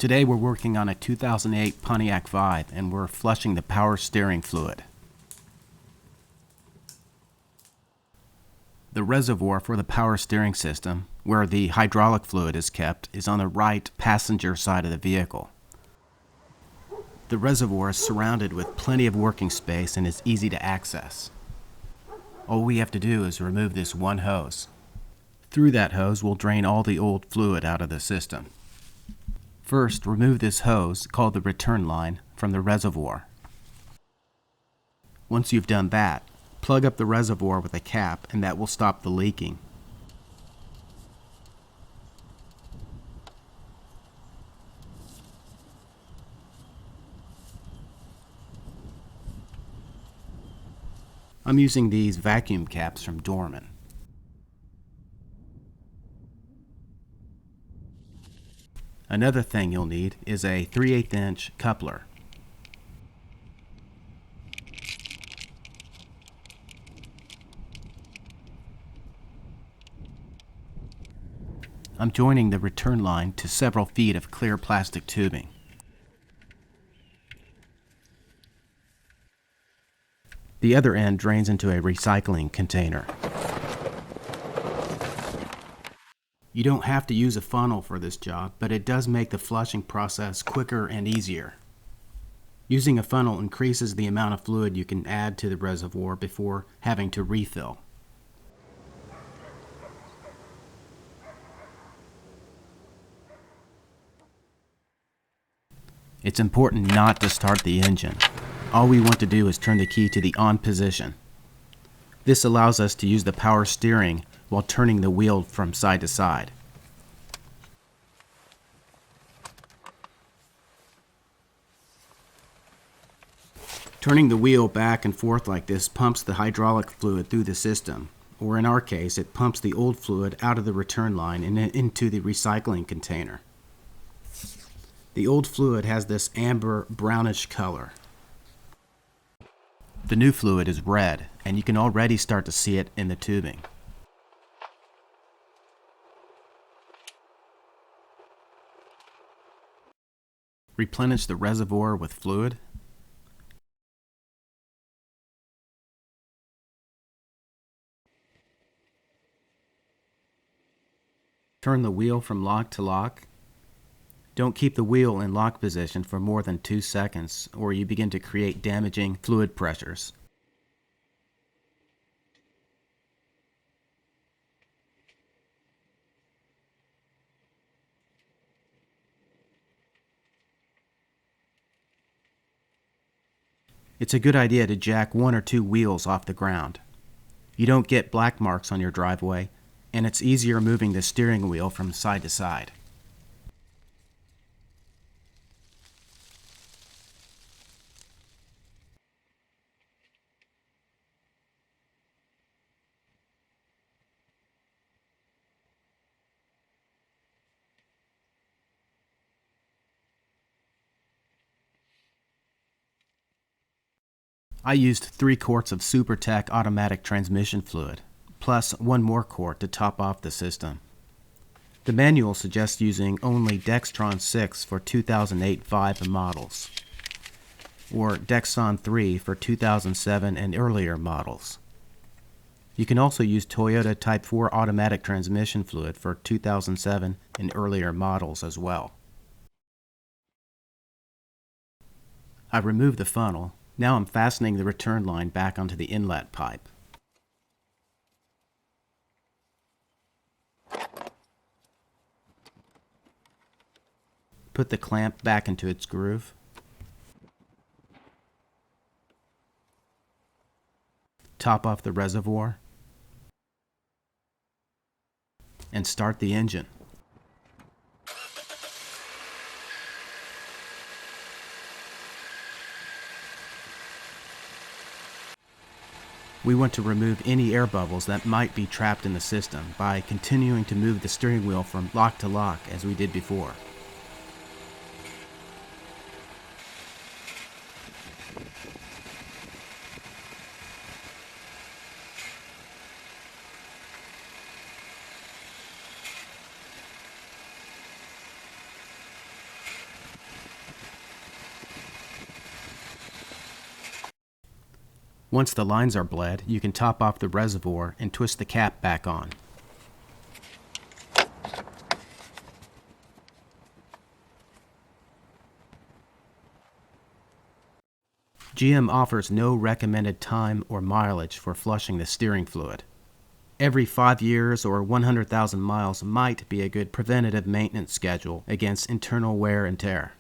Today we're working on a 2008 Pontiac Vibe and we're flushing the power steering fluid. The reservoir for the power steering system, where the hydraulic fluid is kept, is on the right passenger side of the vehicle. The reservoir is surrounded with plenty of working space and is easy to access. All we have to do is remove this one hose. Through that hose, we'll drain all the old fluid out of the system. First, remove this hose, called the return line, from the reservoir. Once you've done that, plug up the reservoir with a cap and that will stop the leaking. I'm using these vacuum caps from Dorman. Another thing you'll need is a 3/8 inch coupler. I'm joining the return line to several feet of clear plastic tubing. The other end drains into a recycling container. You don't have to use a funnel for this job, but it does make the flushing process quicker and easier. Using a funnel increases the amount of fluid you can add to the reservoir before having to refill. It's important not to start the engine. All we want to do is turn the key to the on position. This allows us to use the power steering while turning the wheel from side to side. Turning the wheel back and forth like this pumps the hydraulic fluid through the system, or in our case, it pumps the old fluid out of the return line and into the recycling container. The old fluid has this amber brownish color. The new fluid is red, and you can already start to see it in the tubing. Replenish the reservoir with fluid. Turn the wheel from lock to lock. Don't keep the wheel in lock position for more than 2 seconds, or you begin to create damaging fluid pressures. It's a good idea to jack 1 or 2 wheels off the ground. You don't get black marks on your driveway, and it's easier moving the steering wheel from side to side. I used 3 quarts of SuperTech automatic transmission fluid, plus 1 more quart to top off the system. The manual suggests using only Dexron VI for 2008 Vibe models, or Dexron III for 2007 and earlier models. You can also use Toyota Type 4 automatic transmission fluid for 2007 and earlier models as well. I removed the funnel. Now I'm fastening the return line back onto the inlet pipe. Put the clamp back into its groove. Top off the reservoir. And start the engine. We want to remove any air bubbles that might be trapped in the system by continuing to move the steering wheel from lock to lock as we did before. Once the lines are bled, you can top off the reservoir and twist the cap back on. GM offers no recommended time or mileage for flushing the steering fluid. Every 5 years or 100,000 miles might be a good preventative maintenance schedule against internal wear and tear.